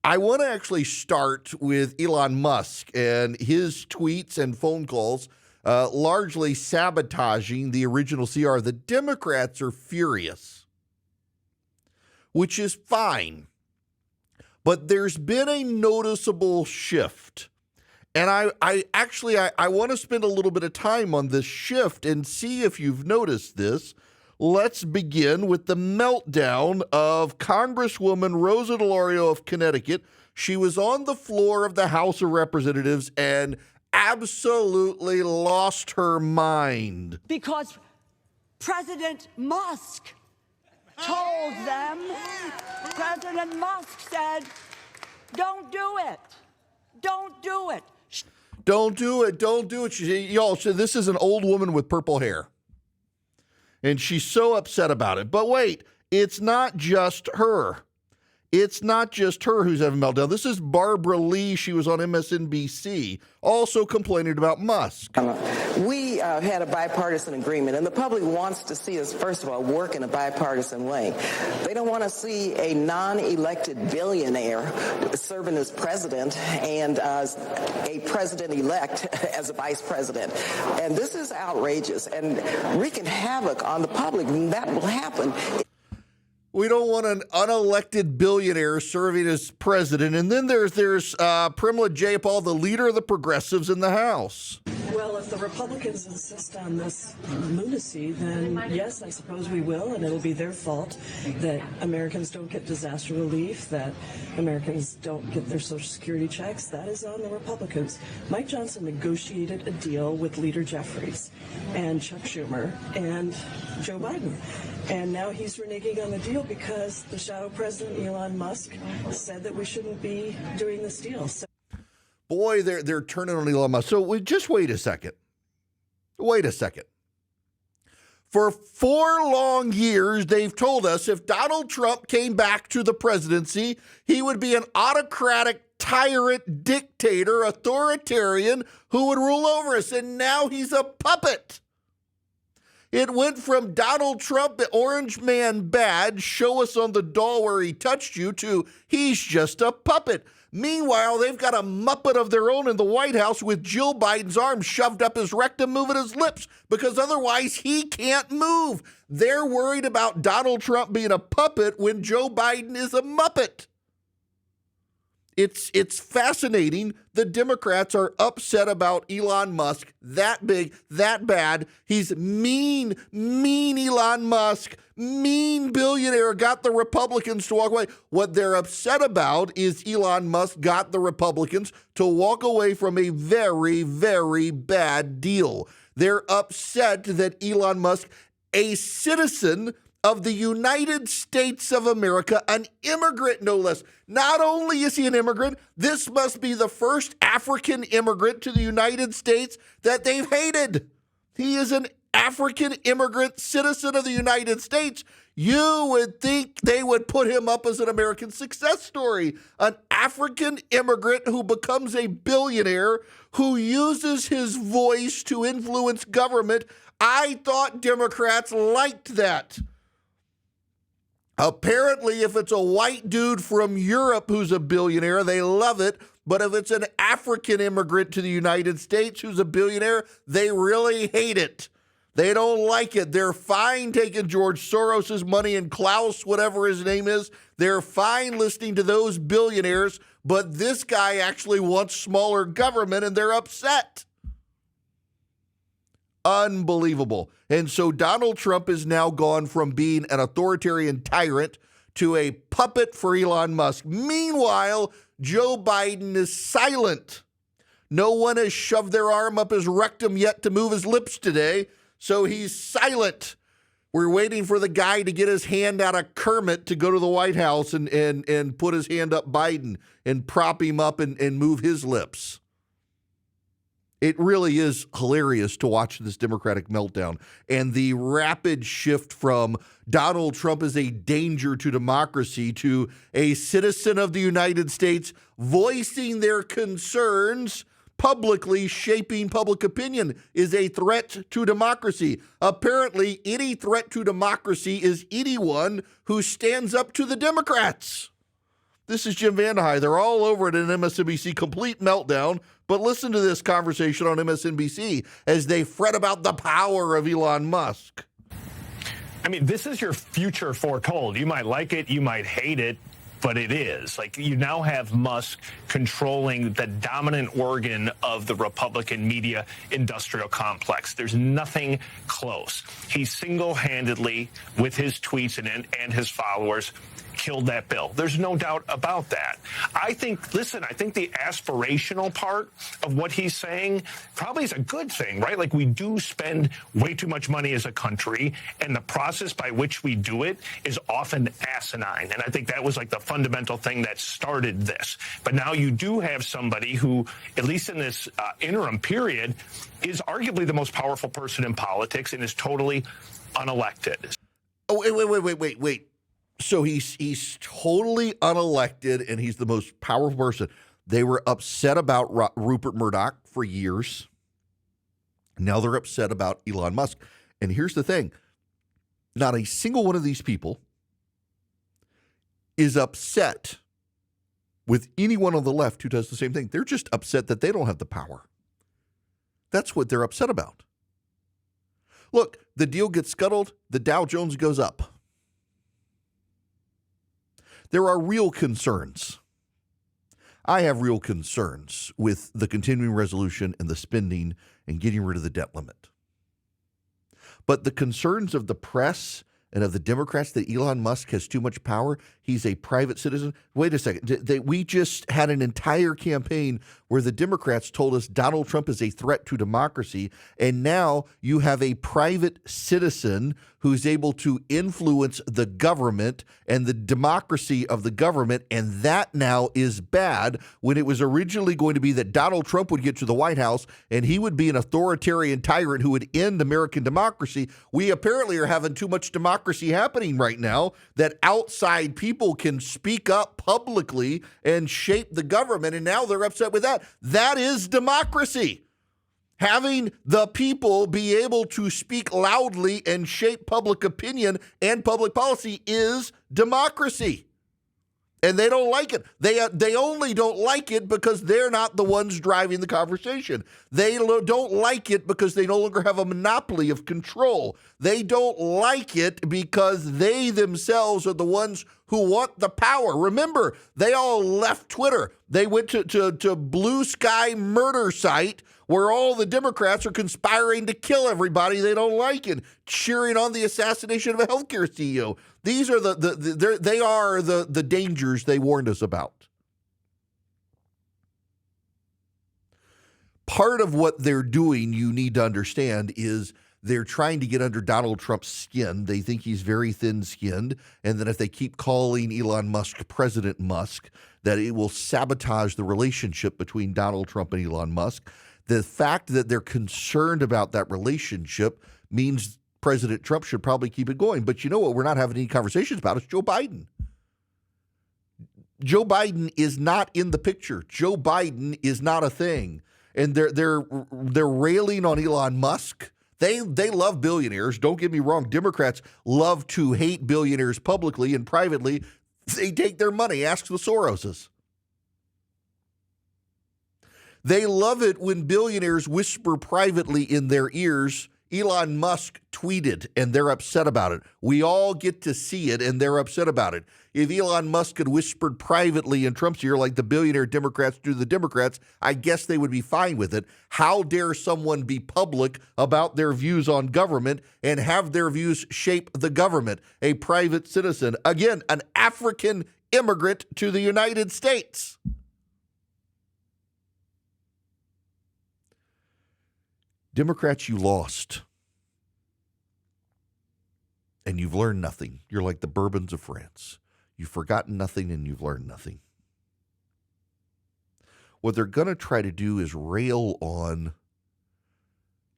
I want to actually start with Elon Musk and his tweets and phone calls, largely sabotaging the original CR. The Democrats are furious, which is fine. But there's been a noticeable shift. And I want to spend a little bit of time on this shift and see if you've noticed this. Let's begin with the meltdown of Congresswoman Rosa DeLauro of Connecticut. She was on the floor of the House of Representatives and absolutely lost her mind. Because President Musk told them, President Musk said, don't do it. Don't do it. Don't do it. Don't do it. Y'all, so this is an old woman with purple hair. And she's so upset about it. But wait, it's not just her. It's not just her who's having a meltdown. This is Barbara Lee. She was on MSNBC, also complaining about Musk. We had a bipartisan agreement, and the public wants to see us, first of all, work in a bipartisan way. They don't want to see a non-elected billionaire serving as president and a president-elect as a vice president. And this is outrageous and wreaking havoc on the public, and that will happen. We don't want an unelected billionaire serving as president. And then there's Pramila Jayapal, the leader of the progressives in the House. Well, if the Republicans insist on this lunacy, then yes, I suppose we will, and it'll be their fault that Americans don't get disaster relief, that Americans don't get their Social Security checks. That is on the Republicans. Mike Johnson negotiated a deal with Leader Jeffries and Chuck Schumer and Joe Biden. And now he's reneging on the deal because the shadow president, Elon Musk, said that we shouldn't be doing this deal. So boy, they're turning on Elon Musk. So just wait a second. Wait a second. For 4 long years, they've told us if Donald Trump came back to the presidency, he would be an autocratic tyrant, dictator, authoritarian who would rule over us. And now he's a puppet. It went from Donald Trump, the orange man badge, show us on the doll where he touched you, to he's just a puppet. Meanwhile, they've got a muppet of their own in the White House with Jill Biden's arm shoved up his rectum, moving his lips, because otherwise he can't move. They're worried about Donald Trump being a puppet when Joe Biden is a muppet. It's fascinating. The Democrats are upset about Elon Musk, that big, that bad. He's mean Elon Musk, mean billionaire, got the Republicans to walk away. What they're upset about is Elon Musk got the Republicans to walk away from a very, very bad deal. They're upset that Elon Musk, a citizen of the United States of America, an immigrant no less. Not only is he an immigrant, this must be the first African immigrant to the United States that they've hated. He is an African immigrant citizen of the United States. You would think they would put him up as an American success story. An African immigrant who becomes a billionaire, who uses his voice to influence government. I thought Democrats liked that. Apparently, if it's a white dude from Europe who's a billionaire, they love it. But if it's an African immigrant to the United States who's a billionaire, they really hate it. They don't like it. They're fine taking George Soros's money and Klaus, whatever his name is. They're fine listening to those billionaires. But this guy actually wants smaller government, and they're upset. Unbelievable. And so Donald Trump has now gone from being an authoritarian tyrant to a puppet for Elon Musk. Meanwhile, Joe Biden is silent. No one has shoved their arm up his rectum yet to move his lips today, so he's silent. We're waiting for the guy to get his hand out of Kermit to go to the White House and put his hand up Biden and prop him up and move his lips. It really is hilarious to watch this Democratic meltdown and the rapid shift from Donald Trump as a danger to democracy to a citizen of the United States voicing their concerns publicly, shaping public opinion is a threat to democracy. Apparently, any threat to democracy is anyone who stands up to the Democrats. This is Jim Vandehei. They're all over it in MSNBC, complete meltdown. But listen to this conversation on MSNBC as they fret about the power of Elon Musk. I mean, this is your future foretold. You might like it, you might hate it, but it is. Like, you now have Musk controlling the dominant organ of the Republican media industrial complex. There's nothing close. He single-handedly, with his tweets and his followers, killed that bill. There's no doubt about that. I think the aspirational part of what he's saying probably is a good thing, right? Like, we do spend way too much money as a country, and the process by which we do it is often asinine. And I think that was like the fundamental thing that started this. But now you do have somebody who, at least in this interim period, is arguably the most powerful person in politics and is totally unelected. Oh, wait. So he's totally unelected, and he's the most powerful person. They were upset about Rupert Murdoch for years. Now they're upset about Elon Musk. And here's the thing. Not a single one of these people is upset with anyone on the left who does the same thing. They're just upset that they don't have the power. That's what they're upset about. Look, the deal gets scuttled, the Dow Jones goes up. There are real concerns. I have real concerns with the continuing resolution and the spending and getting rid of the debt limit. But the concerns of the press and of the Democrats that Elon Musk has too much power, he's a private citizen. Wait a second. We just had an entire campaign where the Democrats told us Donald Trump is a threat to democracy, and now you have a private citizen who's able to influence the government and the democracy of the government, and that now is bad when it was originally going to be that Donald Trump would get to the White House and he would be an authoritarian tyrant who would end American democracy. We apparently are having too much democracy happening right now that outside people can speak up publicly and shape the government, and now they're upset with that. That is democracy. Having the people be able to speak loudly and shape public opinion and public policy is democracy. And they don't like it. They only don't like it because they're not the ones driving the conversation. They don't like it because they no longer have a monopoly of control. They don't like it because they themselves are the ones who want the power. Remember, they all left Twitter. They went to Blue Sky murder site where all the Democrats are conspiring to kill everybody they don't like and cheering on the assassination of a healthcare CEO. These are the dangers they warned us about. Part of what they're doing, you need to understand, is they're trying to get under Donald Trump's skin. They think he's very thin-skinned, and that if they keep calling Elon Musk President Musk, that it will sabotage the relationship between Donald Trump and Elon Musk. The fact that they're concerned about that relationship means President Trump should probably keep it going. But you know what we're not having any conversations about is Joe Biden. Joe Biden is not in the picture. Joe Biden is not a thing. And they're railing on Elon Musk. They love billionaires. Don't get me wrong. Democrats love to hate billionaires publicly, and privately they take their money. Ask the Soroses. They love it when billionaires whisper privately in their ears, Elon Musk tweeted, and they're upset about it. We all get to see it, and they're upset about it. If Elon Musk had whispered privately in Trump's ear like the billionaire Democrats do to the Democrats, I guess they would be fine with it. How dare someone be public about their views on government and have their views shape the government? A private citizen, again, an African immigrant to the United States. Democrats, you lost. And you've learned nothing. You're like the Bourbons of France. You've forgotten nothing and you've learned nothing. What they're going to try to do is rail on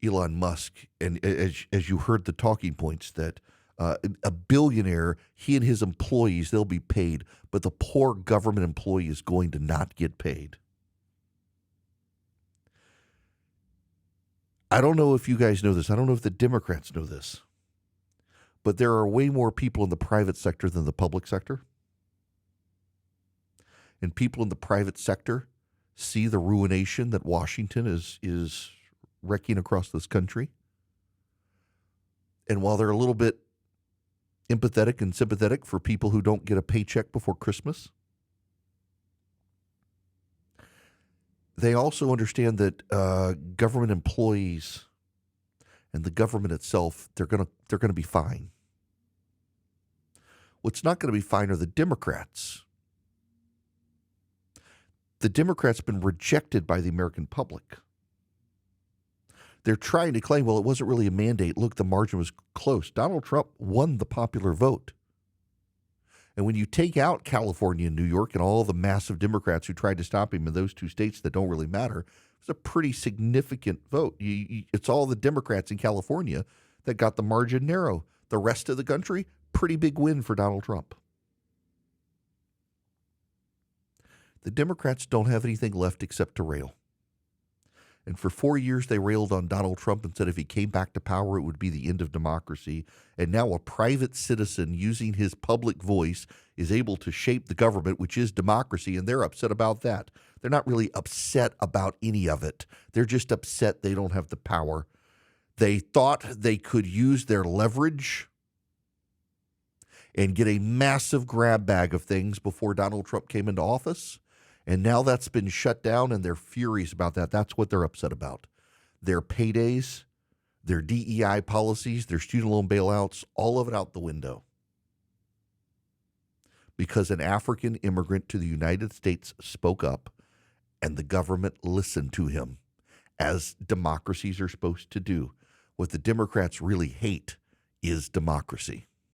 Elon Musk. And as you heard the talking points, that a billionaire, he and his employees, they'll be paid. But the poor government employee is going to not get paid. I don't know if you guys know this. I don't know if the Democrats know this. But there are way more people in the private sector than the public sector. and people in the private sector see the ruination that Washington is wrecking across this country. And while they're a little bit empathetic and sympathetic for people who don't get a paycheck before Christmas, they also understand that government employees and the government itself, they're going to be fine. What's not going to be fine are the Democrats. The Democrats have been rejected by the American public. They're trying to claim, well, it wasn't really a mandate. Look, the margin was close. Donald Trump won the popular vote. And when you take out California and New York and all the massive Democrats who tried to stop him in those two states that don't really matter, it's a pretty significant vote. It's all the Democrats in California that got the margin narrow. The rest of the country, pretty big win for Donald Trump. The Democrats don't have anything left except to rail. And for 4 years, they railed on Donald Trump and said if he came back to power, it would be the end of democracy. And now a private citizen using his public voice is able to shape the government, which is democracy, and they're upset about that. They're not really upset about any of it. They're just upset they don't have the power. They thought they could use their leverage and get a massive grab bag of things before Donald Trump came into office. And now that's been shut down, and they're furious about that. That's what they're upset about. Their paydays, their DEI policies, their student loan bailouts, all of it out the window. Because an African immigrant to the United States spoke up, and the government listened to him, as democracies are supposed to do. What the Democrats really hate is democracy.